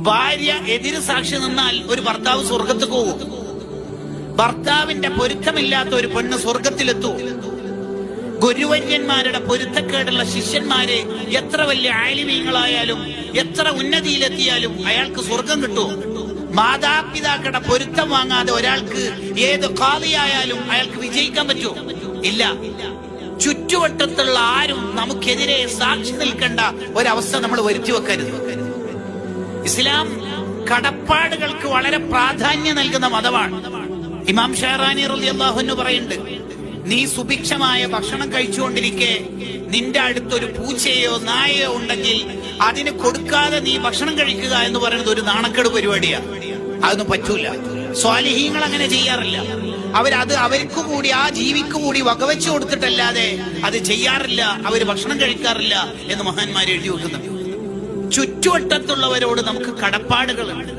ഭാര്യ എതിര് സാക്ഷി നിന്നാൽ ഒരു ഭർത്താവ് സ്വർഗത്ത് പോകും. ഭർത്താവിന്റെ പൊരുത്തമില്ലാത്ത ഒരു പെണ്ണ് സ്വർഗത്തിലെത്തും. ഗുരുവര്യന്മാരുടെ പൊരുത്തക്കേടുള്ള ശിഷ്യന്മാരെ എത്ര വലിയ ആലിമീങ്ങളായാലും എത്ര ഉന്നതിയിലെത്തിയാലും അയാൾക്ക് സ്വർഗം കിട്ടും. മാതാപിതാക്കളുടെ പൊരുത്തം വാങ്ങാതെ ഒരാൾക്ക് ഏത് ഖാദിയായാലും അയാൾക്ക് വിജയിക്കാൻ പറ്റുമോ? ഇല്ല. ചുറ്റുവട്ടത്തുള്ള ആരും നമുക്കെതിരെ സാക്ഷി നിൽക്കേണ്ട ഒരവസ്ഥ നമ്മൾ വരുത്തി വെക്കരുത്. ഇസ്ലാം കടപ്പാടുകൾക്ക് വളരെ പ്രാധാന്യം നൽകുന്ന മതമാണ്. ഇമാം ഷഹറാനി റളിയല്ലാഹു അൻഹു പറയുന്നുണ്ട്, നീ സുഭിക്ഷമായ ഭക്ഷണം കഴിച്ചുകൊണ്ടിരിക്കെ നിന്റെ അടുത്തൊരു പൂച്ചയോ നായയോ ഉണ്ടെങ്കിൽ അതിന് കൊടുക്കാതെ നീ ഭക്ഷണം കഴിക്കുക എന്ന് പറയുന്നത് ഒരു നാണക്കേട് പരിപാടിയാ. അതൊന്നും പറ്റൂല. സ്വാലിഹീങ്ങൾ അങ്ങനെ ചെയ്യാറില്ല. അവർക്ക് കൂടി, ആ ജീവിക്ക് കൂടി വകവെച്ചു കൊടുത്തിട്ടല്ലാതെ അത് ചെയ്യാറില്ല. അവര് ഭക്ഷണം കഴിക്കാറില്ല എന്ന് മഹാന്മാർ എഴുതി വെക്കുന്നുണ്ട്. ചുറ്റുവട്ടത്തുള്ളവരോട് നമുക്ക് കടപ്പാടുകളുണ്ട്.